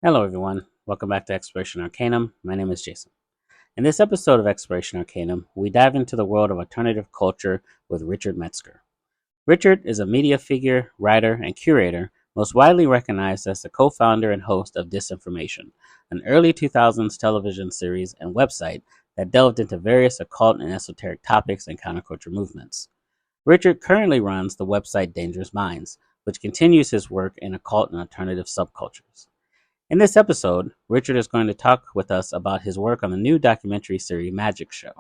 Hello, everyone. Welcome back to Exploration Arcanum. My name is Jason. In this episode of Exploration Arcanum, we dive into the world of alternative culture with Richard Metzger. Richard is a media figure, writer, and curator, most widely recognized as the co-founder and host of Disinformation, an early 2000s television series and website that delved into various occult and esoteric topics and counterculture movements. Richard currently runs the website Dangerous Minds, which continues his work in occult and alternative subcultures. In this episode, Richard is going to talk with us about his work on the new documentary series Magick Show,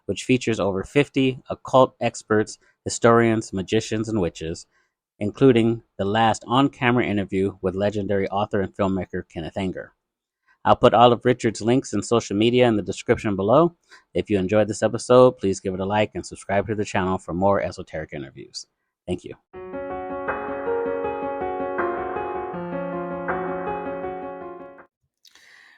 which features over 50 occult experts, historians, magicians, and witches, including the last on-camera interview with legendary author and filmmaker Kenneth Anger. I'll put all of Richard's links and social media in the description below. If you enjoyed this episode, please give it a like and subscribe to the channel for more esoteric interviews. Thank you.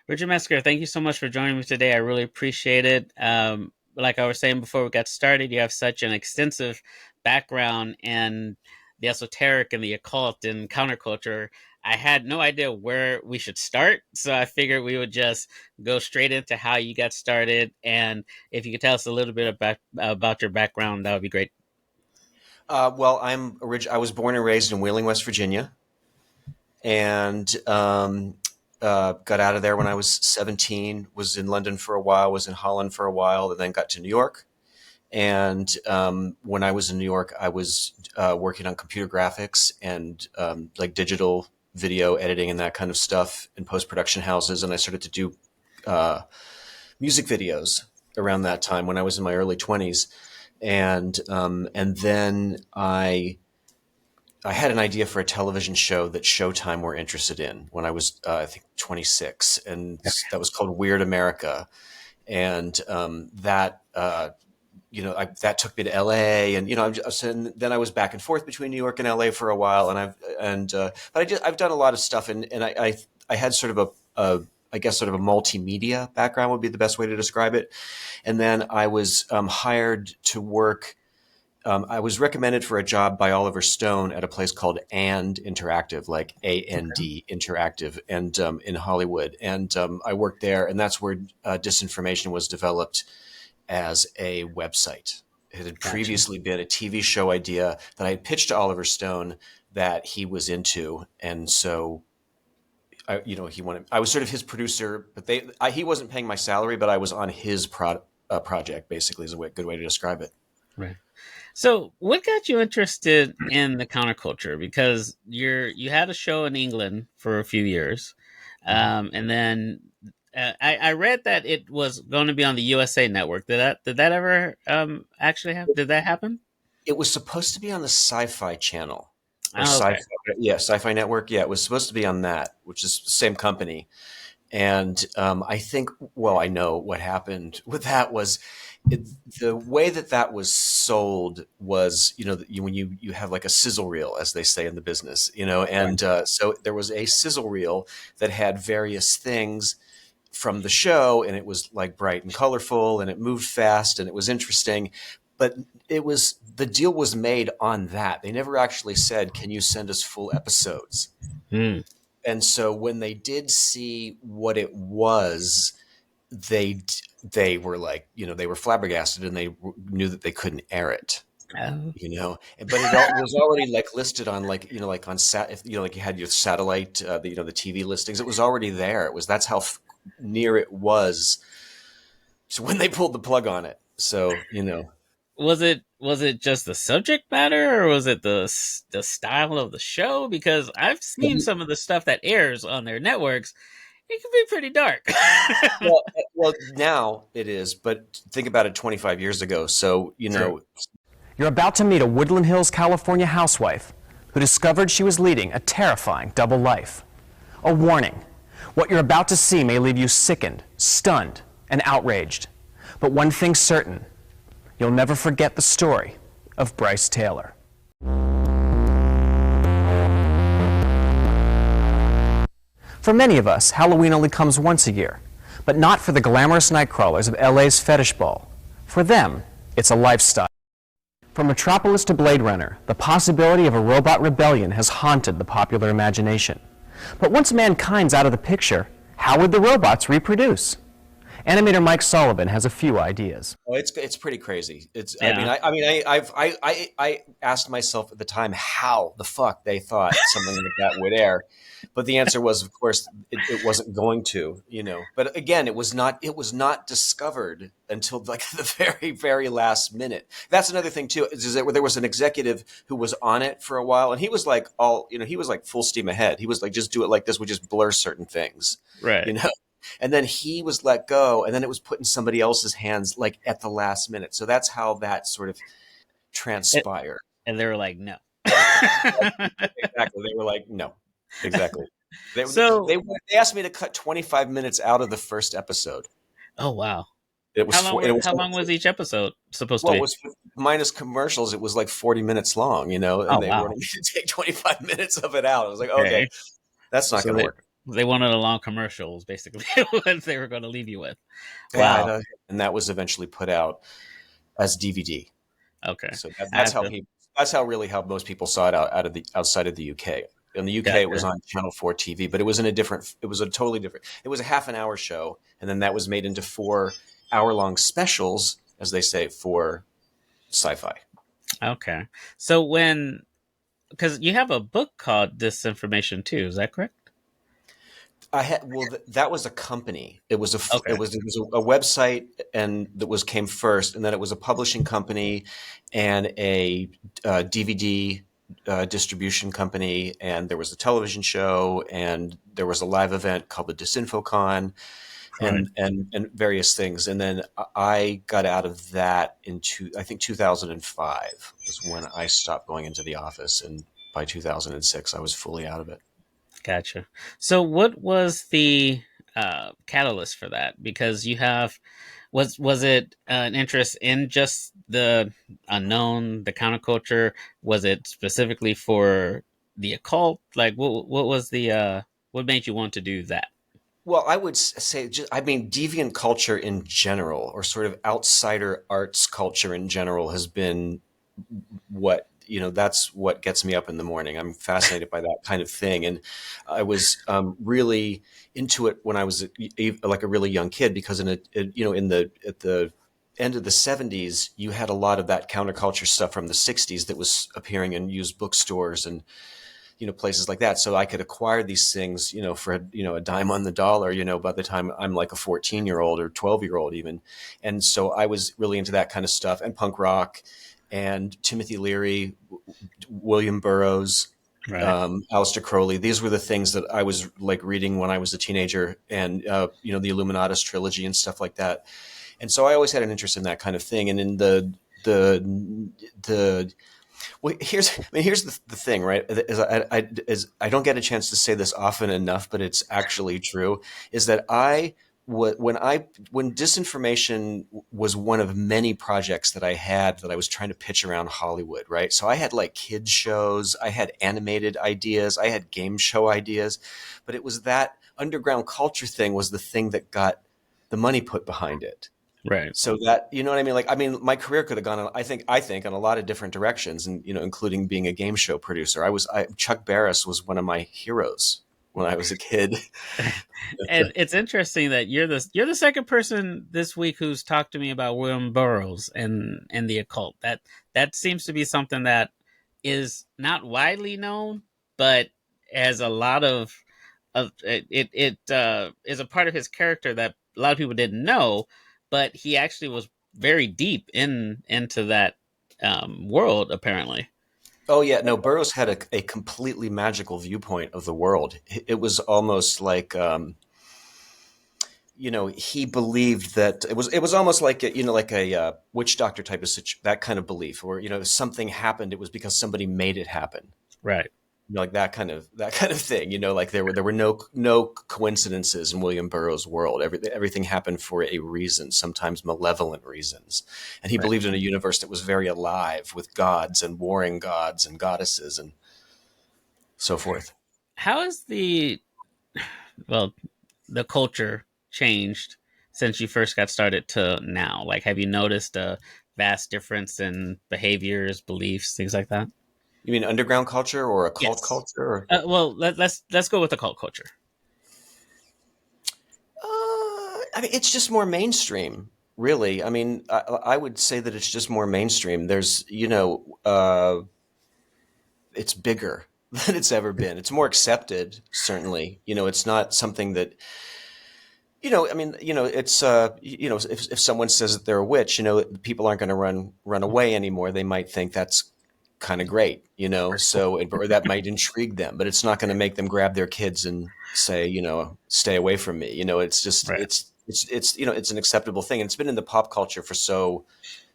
Richard Metzger, thank you so much for joining me today. I really appreciate it. Like I was saying before we got started, you have such an extensive background in the esoteric and the occult and counterculture. I had no idea where we should start, so I figured we would just go straight into how you got started. And if you could tell us a little bit about your background, that would be great. I was born and raised in Wheeling, West Virginia, and got out of there when I was 17, was in London for a while, was in Holland for a while, and then got to New York. And when I was in New York, I was working on computer graphics and like digital video editing and that kind of stuff in post-production houses. And I started to do music videos around that time when I was in my early 20s. And then I had an idea for a television show that Showtime were interested in when I was, I think, 26, and that was called Weird America. And that took me to LA, and and then I was back and forth between New York and LA for a while, but I've done a lot of stuff, and I had sort of I guess sort of a multimedia background would be the best way to describe it. And then I was hired to work. I was recommended for a job by Oliver Stone at a place called And Interactive, like AND Interactive, and in Hollywood. And I worked there, and that's where Disinformation was developed as a website. It had previously been a TV show idea that I had pitched to Oliver Stone that he was into, and so he wanted. I was sort of his producer, but he wasn't paying my salary, but I was on his project. Basically, is a good way to describe it. Right. So, what got you interested in the counterculture? Because you had a show in England for a few years, and then I read that it was going to be on the USA Network. Did that ever actually happen? Did that happen? It was supposed to be on the Sci-Fi Channel. Or okay. Sci-Fi Network. Yeah, it was supposed to be on that, which is the same company. And I think, well, I know what happened with that was the way that was sold was, when you have like a sizzle reel, as they say in the business, and so there was a sizzle reel that had various things from the show, and it was like bright and colorful, and it moved fast, and it was interesting. But the deal was made on that. They never actually said, "Can you send us full episodes?" Mm. And so when they did see what it was, they were like, they were flabbergasted, and they knew that they couldn't air it. Oh. But it was already like listed on like on like you had your satellite, the TV listings. It was already there. That's how near it was. So when they pulled the plug on it, Was it just the subject matter, or was it the style of the show? Because I've seen some of the stuff that airs on their networks. It can be pretty dark. well, now it is, but think about it 25 years ago. So, True. You're about to meet a Woodland Hills, California housewife who discovered she was leading a terrifying double life. A warning. What you're about to see may leave you sickened, stunned, and outraged. But one thing's certain. You'll never forget the story of Bryce Taylor. For many of us, Halloween only comes once a year, but not for the glamorous nightcrawlers of LA's Fetish Ball. For them, it's a lifestyle. From Metropolis to Blade Runner, the possibility of a robot rebellion has haunted the popular imagination. But once mankind's out of the picture, how would the robots reproduce? Animator Mike Sullivan has a few ideas. Oh, it's pretty crazy. It's Yeah. I asked myself at the time how the fuck they thought something like that would air, but the answer was, of course, it wasn't going to, you know. But again, it was not discovered until like the very last minute. That's another thing too, is that there was an executive who was on it for a while, and he was like he was like full steam ahead. He was like, just do it like this, we just blur certain things, Right. you know. And then he was let go, and then it was put in somebody else's hands, like at the last minute. So that's how that sort of transpired. And they were like, no. Exactly. They were like, no, exactly. They, So, they they asked me to cut 25 minutes out of the first episode. oh wow. It was How long was each episode supposed to well, it be? was minus commercials. It was like 40 minutes long, you know, and Oh they wow. wanted me to take 25 minutes of it out. I was like, Okay. okay, that's not So going to work. they wanted a long commercials, basically, what they were going to leave you with. Yeah, Wow. and that was eventually put out as DVD. Okay. So I that's have how to. people. That's how most people saw it outside of the UK. In the UK, it was Gotcha. on Channel 4 TV, but it was it was a totally different. It was a half an hour show, and then that was made into 4 hour-long specials, as they say, for sci-fi. Okay. So because you have a book called Disinformation too, is that correct? That was a company. It was Okay. a website, and came first, and then it was a publishing company, and a DVD distribution company, and there was a television show, and there was a live event called the Disinfocon, Right. and various things. And then I got out of that I think 2005 was when I stopped going into the office, and by 2006 I was fully out of it. Gotcha. So what was the catalyst for that? Because you have was it an interest in just the unknown, the counterculture? Was it specifically for the occult? Like what was the what made you want to do that? Well, I would say, I mean, deviant culture in general, or sort of outsider arts culture in general, has been that's what gets me up in the morning. I'm fascinated by that kind of thing. And I was really into it when I was like a really young kid, because at the end of the 70s, you had a lot of that counterculture stuff from the 60s that was appearing in used bookstores and places like that. So I could acquire these things, for a dime on the dollar, by the time I'm like a 14-year-old or 12-year-old even. And so I was really into that kind of stuff, and punk rock, and Timothy Leary, William Burroughs, Right. Aleister Crowley. These were the things that I was like reading when I was a teenager, and the Illuminatus trilogy and stuff like that. And so I always had an interest in that kind of thing. And in the well, here's the thing, right? I don't get a chance to say this often enough, but it's actually true. Is that when Disinformation was one of many projects that I had that I was trying to pitch around Hollywood, right? So I had like kids shows, I had animated ideas, I had game show ideas, but it was that underground culture thing was the thing that got the money put behind it. Right. So that, you know what I mean? Like, I mean, my career could have gone, I think, in a lot of different directions, and including being a game show producer. Chuck Barris was one of my heroes when I was a kid. And it's interesting that you're the second person this week who's talked to me about William Burroughs and the occult. That seems to be something that is not widely known, but has a lot of it is a part of his character that a lot of people didn't know, but he actually was very deep into that world apparently. Oh yeah, no, Burroughs had a completely magical viewpoint of the world. It was almost like, he believed that it was almost like like a witch doctor type of that kind of belief, where something happened. It was because somebody made it happen. Right. Like that kind of thing. Like there were no coincidences in William Burroughs' world. Everything happened for a reason, sometimes malevolent reasons. And he Right. believed in a universe that was very alive, with gods and warring gods and goddesses and so forth. How is well the culture changed since you first got started to now? Like, have you noticed a vast difference in behaviors, beliefs, things like that? You mean underground culture or occult Yes. culture? Or? Well, let's go with occult culture. I mean, it's just more mainstream, really. I mean, I would say that it's just more mainstream. There's, it's bigger than it's ever been. It's more accepted, certainly. It's not something that, I mean, it's, if someone says that they're a witch, people aren't going to run away anymore. They might think that's kind of great, or that might intrigue them, but it's not going to make them grab their kids and say, stay away from me. It's just, Right. it's an acceptable thing. And it's been in the pop culture for so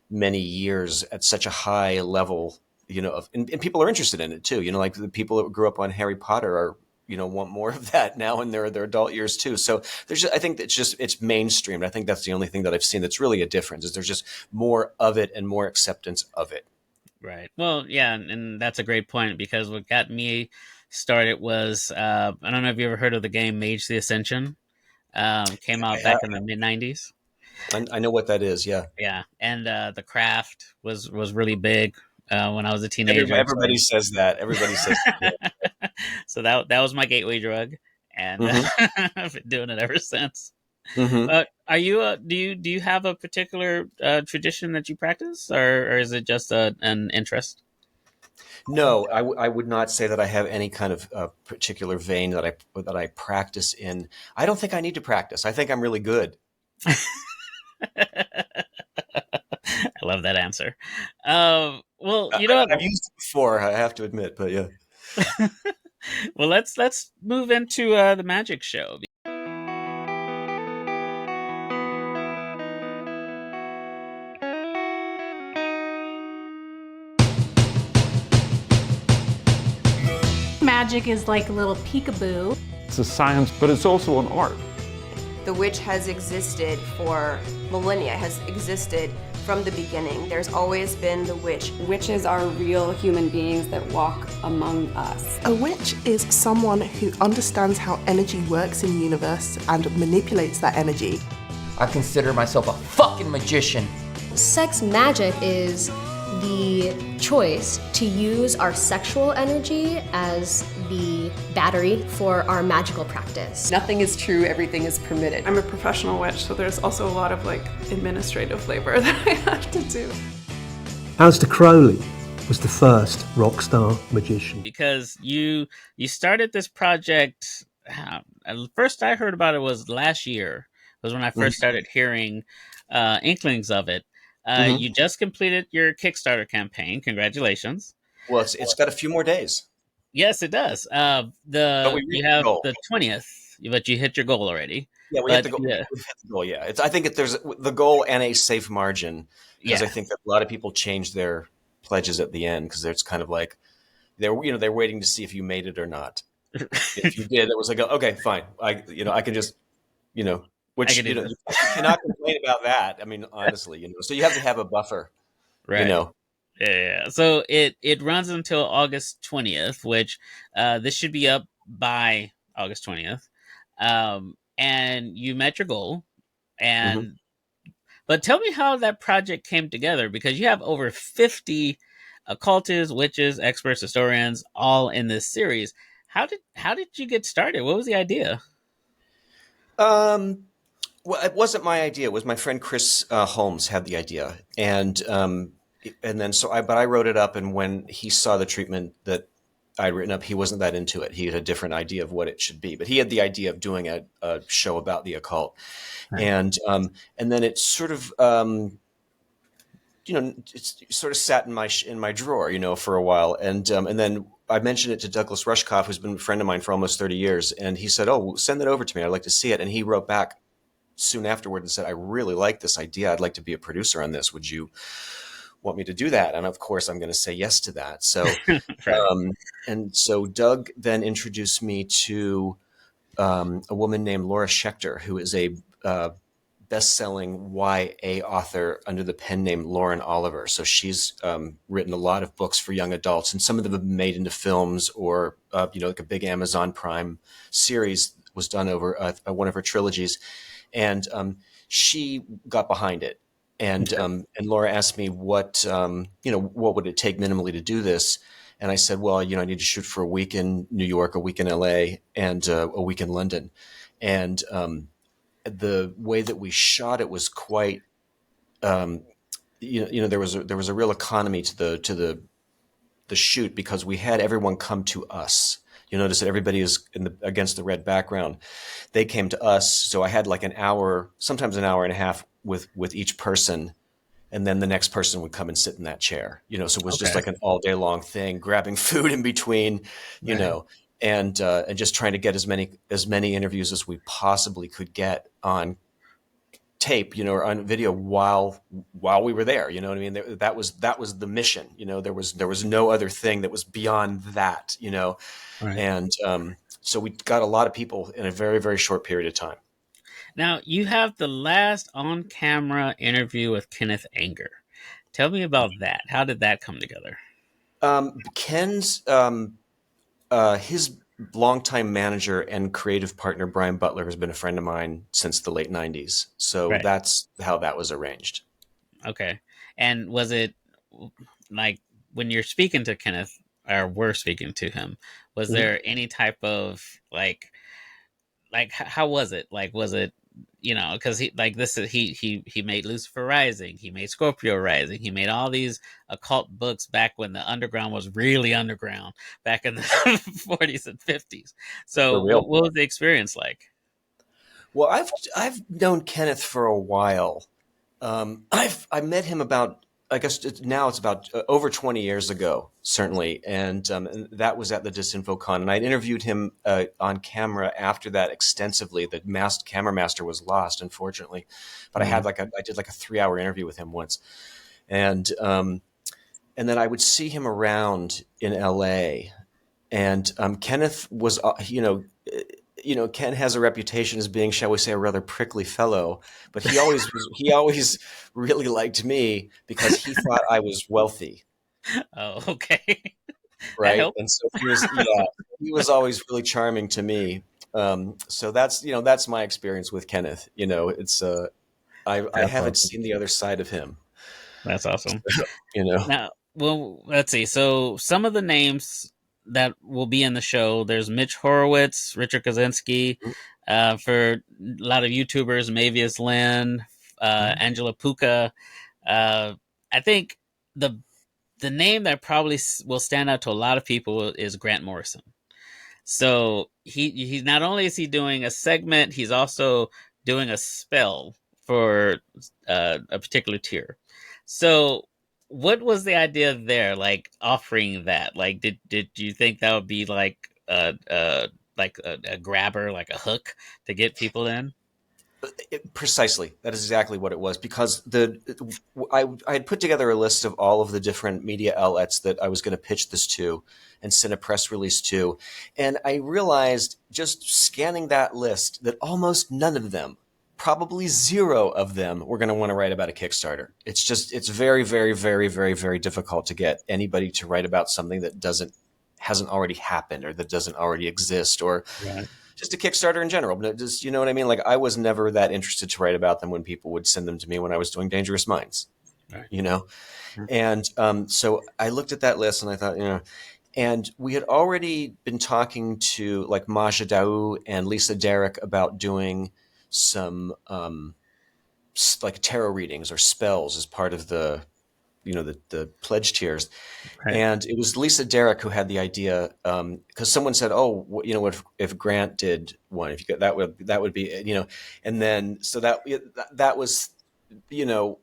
many years at such a high level, and people are interested in it too. Like the people that grew up on Harry Potter are, want more of that now in their adult years too. So I think it's mainstream. I think that's the only thing that I've seen that's really a difference is there's just more of it and more acceptance of it. Right. Well, yeah, and that's a great point because what got me started was I don't know if you ever heard of the game Mage the Ascension. Came out back in the mid-90s. I know what that is. Yeah. Yeah, and the craft was really big when I was a teenager. Everybody says that. Everybody says that. So that was my gateway drug, and I've been doing it ever since. Mm-hmm. Are you do you have a particular tradition that you practice, or is it just an interest? No, I would not say that I have any kind of particular vein that I practice in. I don't think I need to practice. I think I'm really good. I love that answer. Well, you know what? I've used it before, I have to admit, but yeah. Well, let's move into the Magick Show. Magic is like a little peekaboo. It's a science, but it's also an art. The witch has existed for millennia, has existed from the beginning. There's always been the witch. Witches are real human beings that walk among us. A witch is someone who understands how energy works in the universe and manipulates that energy. I consider myself a fucking magician. Sex magic is the choice to use our sexual energy as the battery for our magical practice. Nothing is true, everything is permitted. I'm a professional witch, so there's also a lot of administrative labor that I have to do. Aleister Crowley was the first rock star magician. Because you started this project, first I heard about it was last year, was when I first started hearing inklings of it. You just completed your Kickstarter campaign. Congratulations. Well, it's got a few more days. Yes, it does. You have the 20th, but you hit your goal already. Yeah, we hit the goal. Yeah. We've hit the goal. Yeah, I think there's the goal and a safe margin because I think that a lot of people change their pledges at the end because it's kind of like they're waiting to see if you made it or not. If you did, it was like okay, fine. I can just which you cannot complain about that. I mean, honestly, so you have to have a buffer, right? Yeah. So it runs until August 20th, which this should be up by August 20th. And you met your goal. And but tell me how that project came together because you have over 50 occultists, witches, experts, historians, all in this series. How did you get started? What was the idea? Well, it wasn't my idea. It was my friend Chris Holmes had the idea, and then but I wrote it up. And when he saw the treatment that I'd written up, he wasn't that into it. He had a different idea of what it should be, but he had the idea of doing a show about the occult, right. And then it sort of it's sort of sat in my drawer, for a while, and then I mentioned it to Douglas Rushkoff, who's been a friend of mine for almost 30 years, and he said, "Oh, send that over to me. I'd like to see it." And he wrote back soon afterward and said, "I really like this idea. I'd like to be a producer on this. Would you want me to do that?" And of course, I'm going to say yes to that. So, right. And so Doug then introduced me to a woman named Laura Schechter, who is a best-selling YA author under the pen name Lauren Oliver. So she's written a lot of books for young adults, and some of them have been made into films or like a big Amazon Prime series was done over one of her trilogies. And she got behind it, and Laura asked me what would it take minimally to do this, And I said, well, I need to shoot for a week in New York, a week in LA, and a week in London. And the way that we shot it was quite, there was a real economy to the shoot, because we had everyone come to us. You notice that everybody is against the red background. They came to us, so I had like an hour, sometimes an hour and a half with each person, and then the next person would come and sit in that chair. So it was just like an all day long thing, grabbing food in between, and just trying to get as many interviews as we possibly could get on tape, or on video while we were there. You know what I mean? That was the mission. There was no other thing that was beyond that. Right. And so we got a lot of people in a very, very short period of time. Now, you have the last on-camera interview with Kenneth Anger. Tell me about that. How did that come together? Ken's his longtime manager and creative partner, Brian Butler, has been a friend of mine since the late 90s. So that's how that was arranged. Okay. And was it like when you're speaking to Kenneth, or were speaking to him, was there any type of like how was it? Like, was it, because he made Lucifer Rising, he made Scorpio Rising, he made all these occult books back when the underground was really underground, back in the 40s and 50s. So what was the experience like? Well, I've known Kenneth for a while. I met him about, I guess now it's about over 20 years ago, certainly. And that was at the Disinfocon. And I'd interviewed him on camera after that extensively. The camera master was lost, unfortunately. But I did like a 3-hour interview with him once. And then I would see him around in LA. And Kenneth was, Ken has a reputation as being, shall we say, a rather prickly fellow, but he always really liked me because he thought I was wealthy. Oh, okay. Right. And so he was always really charming to me. So that's my experience with Kenneth. It's I haven't seen the other side of him. That's awesome. Now, well, let's see. So some of the names that will be in the show, there's Mitch Horowitz, Richard Kaczynski, for a lot of YouTubers, Mavius Lynn, Angela Puka. I think the name that probably will stand out to a lot of people is Grant Morrison. So he not only is he doing a segment, he's also doing a spell for a particular tier. So what was the idea there? Like offering that? Like, did you think that would be like a grabber, like a hook to get people in? Precisely. That is exactly what it was, because I had put together a list of all of the different media outlets that I was going to pitch this to and send a press release to. And I realized, just scanning that list, that almost none of them, probably zero of them, were going to want to write about a Kickstarter. It's very, very, very, very, very difficult to get anybody to write about something that hasn't already happened, or that doesn't already exist, or just a Kickstarter in general. But just, you know what I mean? Like, I was never that interested to write about them when people would send them to me when I was doing Dangerous Minds, And so I looked at that list and I thought, and we had already been talking to like Maja Daou and Lisa Derrick about doing some like tarot readings or spells as part of the pledge tiers. And it was Lisa Derrick who had the idea, because someone said, "Oh, if Grant did one, if you got that would be, and then so that was,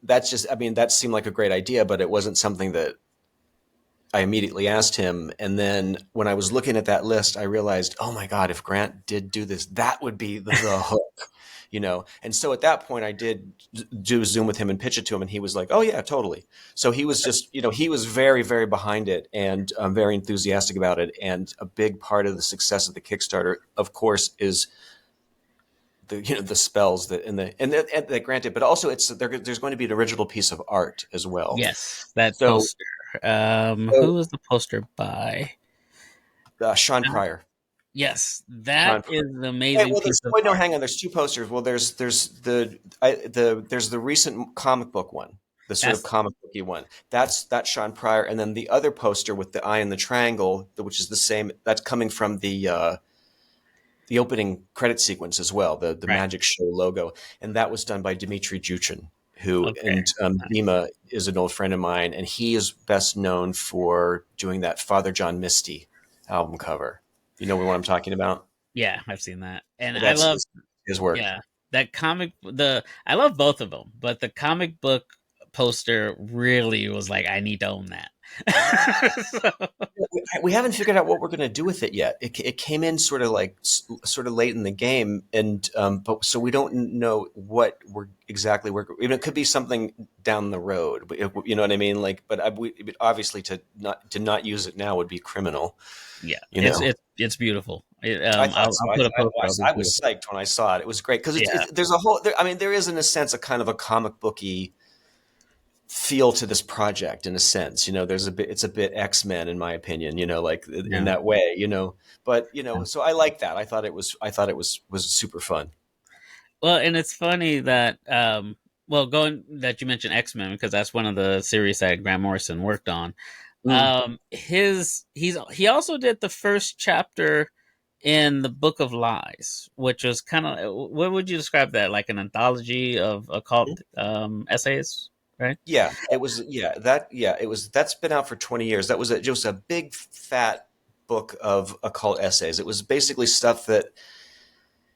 that's just, I mean, that seemed like a great idea, but it wasn't something that I immediately asked him. And then when I was looking at that list, I realized, oh my God, if Grant did do this, that would be the hook. And so at that point I did do a Zoom with him and pitch it to him, and he was like, oh yeah, totally. So he was just, he was very, very behind it and very enthusiastic about it. And a big part of the success of the Kickstarter, of course, is the spells that Grant did, but also there's going to be an original piece of art as well. Yes, that poster. Who was the poster by? Sean Pryor. Yes, that is an amazing piece of art. No, hang on. There's two posters. Well, there's the recent comic book one. the sort of comic booky one. That's Sean Pryor, and then the other poster with the eye in the triangle, which is the same. That's coming from the opening credit sequence as well, the Magick Show logo, and that was done by Dmitry Juchin, who and Dima is an old friend of mine, and he is best known for doing that Father John Misty album cover. You know what I'm talking about? Yeah, I've seen that, and That's I love his work. Yeah, that comic. I love both of them, but the comic book poster really was like, I need to own that. We haven't figured out what we're going to do with it yet. It came in sort of late in the game, and but so we don't know what we're exactly. It could be something down the road, but you know what I mean. Like, but obviously to not use it now would be criminal. Yeah, it's beautiful. I was psyched when I saw it. It was great because there's a whole. There is in a sense a kind of a comic booky feel to this project in a sense. It's a bit X-Men in my opinion. In that way. But so I like that. I thought it was super fun. Well, and it's funny that going that you mentioned X-Men because that's one of the series that Grant Morrison worked on. He also did the first chapter in the Book of Lies, which was kind of, what would you describe that, like an anthology of occult essays, right? Yeah, it was. That's been out for 20 years. That was just a big fat book of occult essays. It was basically stuff that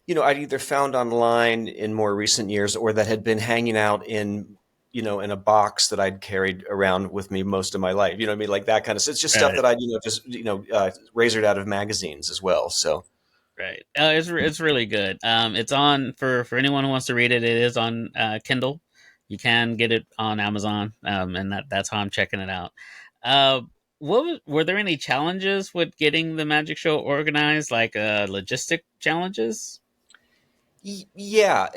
I'd either found online in more recent years or that had been hanging out in a box that I'd carried around with me most of my life. You know what I mean? Like that kind of stuff. It's just stuff that I'd, razored out of magazines as well. So. Right. It's really good. It's on for anyone who wants to read it. It is on Kindle. You can get it on Amazon. And that's how I'm checking it out. Were there any challenges with getting the Magick Show organized, like logistic challenges? Yeah.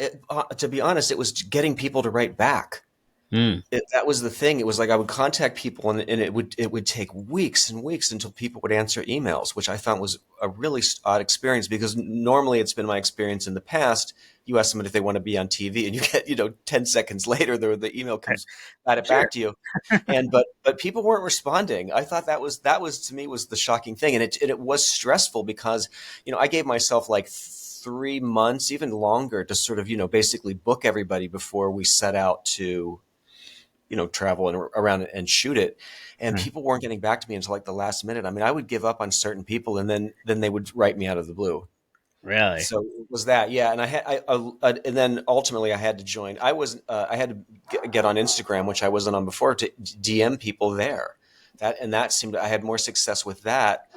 To be honest, it was getting people to write back. That was the thing. It was like I would contact people and it would take weeks and weeks until people would answer emails, which I found was a really odd experience because normally it's been my experience in the past. You ask someone if they want to be on TV and you get, 10 seconds later, the email comes back to you. But people weren't responding. I thought that was to me was the shocking thing. And it was stressful because, I gave myself like 3 months, even longer to sort of, basically book everybody before we set out to, travel and around and shoot it. And people weren't getting back to me until like the last minute. I mean, I would give up on certain people and then they would write me out of the blue. Really? So it was that. Yeah. And and then ultimately I had to join. I had to get on Instagram, which I wasn't on before, to DM people there. That seemed, I had more success with that,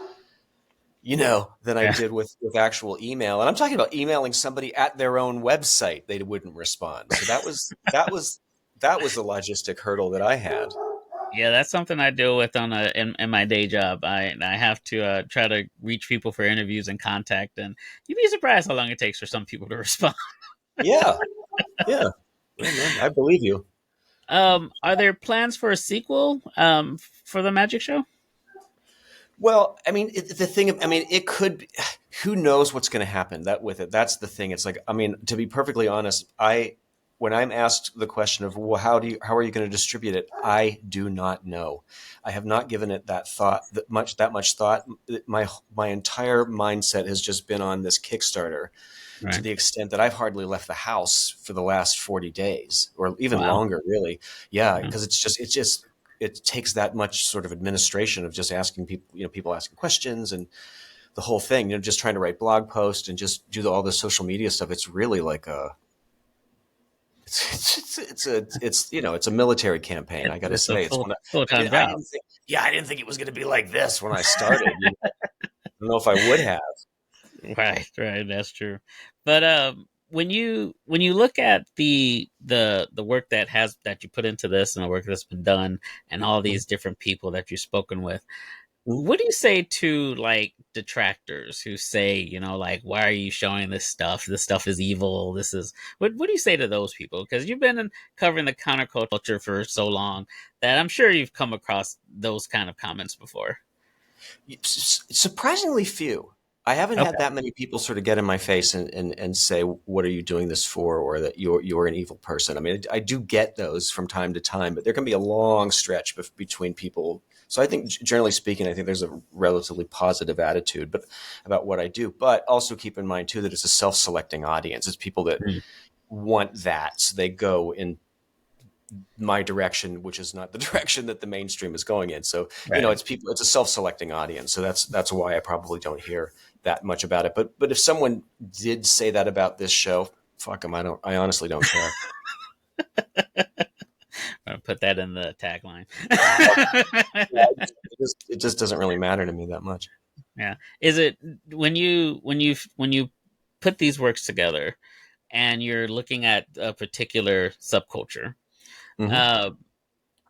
than I did with actual email. And I'm talking about emailing somebody at their own website. They wouldn't respond. So that was a logistic hurdle that I had. Yeah, that's something I deal with in my day job. I have to try to reach people for interviews and contact, and you'd be surprised how long it takes for some people to respond. Yeah. I believe you. Are there plans for a sequel for the Magick Show? Well, it could be, who knows what's going to happen with it. That's the thing. It's like, to be perfectly honest, when I'm asked the question of, well, how are you going to distribute it? I do not know. I have not given it that much thought. My entire mindset has just been on this Kickstarter to the extent that I've hardly left the house for the last 40 days or even longer, really. Yeah. Because it takes that much sort of administration of just asking people, people asking questions and the whole thing, just trying to write blog posts and just do all the social media stuff. It's really like it's a military campaign. I got to say, it's full-time job. I didn't think it was going to be like this when I started. I don't know if I would have. Right, that's true. But when you look at the work that you put into this and the work that's been done and all these different people that you've spoken with, what do you say to like detractors who say, like, why are you showing this stuff? This stuff is evil. What do you say to those people? Because you've been covering the counterculture for so long that I'm sure you've come across those kind of comments before. Surprisingly few. I haven't Okay. had that many people sort of get in my face and say, "What are you doing this for?" or that you're an evil person. I mean, I do get those from time to time, but there can be a long stretch between people. So I think, generally speaking, I think there's a relatively positive attitude, but about what I do. But also keep in mind too that it's a self-selecting audience. It's people that want that, so they go in my direction, which is not the direction that the mainstream is going in. So, it's people, it's a self-selecting audience. So that's why I probably don't hear that much about it. But if someone did say that about this show, fuck them. I honestly don't care. I'll put that in the tagline. It just doesn't really matter to me that much. Yeah. Is it when you put these works together and you're looking at a particular subculture,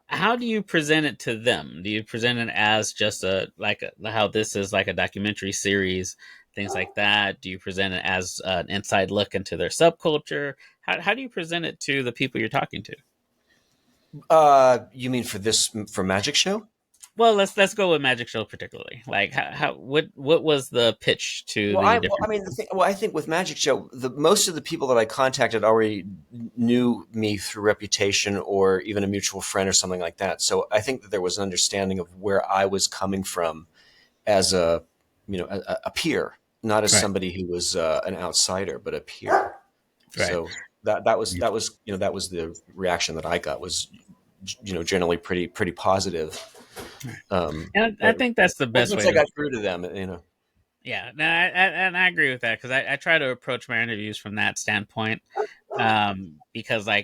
how do you present it to them? Do you present it as just how this is like a documentary series, things like that? Do you present it as an inside look into their subculture? How do you present it to the people you're talking to? You mean for Magick Show? Well, let's go with Magick Show particularly. Like, what was the pitch to I think with Magick Show, most of the people that I contacted already knew me through reputation or even a mutual friend or something like that. So I think that there was an understanding of where I was coming from as a peer, not as somebody who was an outsider, but a peer. Right. So that was the reaction that I got was, generally pretty positive. And I think that's the best way. I got through to them, Yeah, no, I agree with that because I try to approach my interviews from that standpoint, because I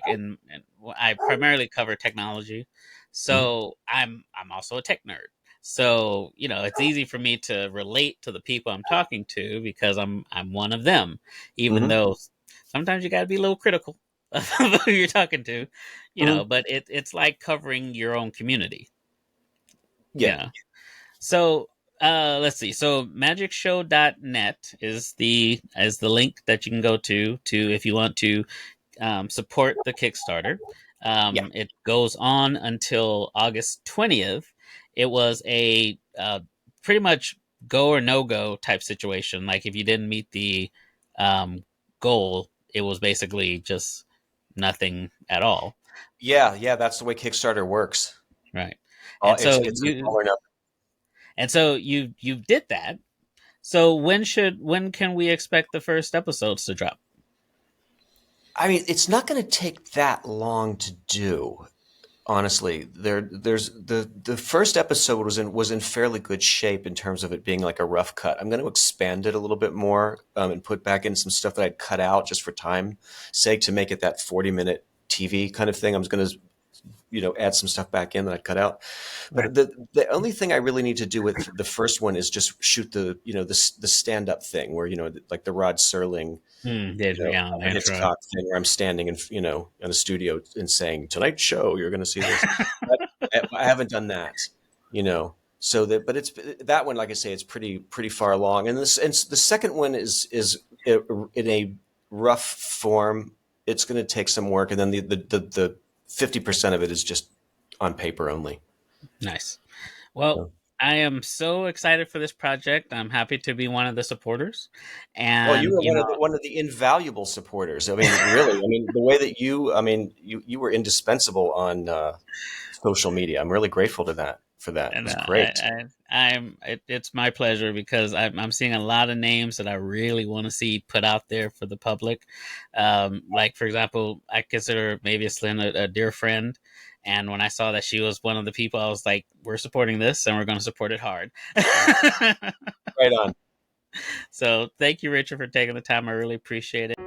primarily cover technology, so I'm also a tech nerd. So it's easy for me to relate to the people I'm talking to because I'm one of them, even though sometimes you got to be a little critical of who you're talking to, But it's like covering your own community. Yeah. So let's see. So magickshow.net is the link that you can go to if you want to support the Kickstarter. It goes on until August 20th. It was a pretty much go or no go type situation. Like if you didn't meet the goal, it was basically just nothing at all. Yeah, that's the way Kickstarter works. Right. And so you did that. So when can we expect the first episodes to drop? I mean, it's not going to take that long to do. Honestly, there's the first episode was in fairly good shape in terms of it being like a rough cut. I'm going to expand it a little bit more and put back in some stuff that I'd cut out just for time's sake to make it that 40-minute TV kind of thing. I'm going to add some stuff back in that I cut out. But the only thing I really need to do with the first one is just shoot the stand-up thing where, like the Rod Serling Hitchcock thing where I'm standing in a studio and saying, "Tonight's show, you're going to see this." I haven't done that, So but it's that one, like I say, it's pretty far along. And the second one is in a rough form. It's going to take some work, and then the 50% of it is just on paper only. Nice. Well, I am so excited for this project. I'm happy to be one of the supporters. And you were one of the invaluable supporters. I mean, really. I mean, the way that you were indispensable on social media. I'm really grateful for that. It was great. It's my pleasure because I'm seeing a lot of names that I really want to see put out there for the public. Like, for example, I consider Mavis Lynn a dear friend. And when I saw that she was one of the people, I was like, we're supporting this and we're going to support it hard. Right on. So thank you, Richard, for taking the time. I really appreciate it.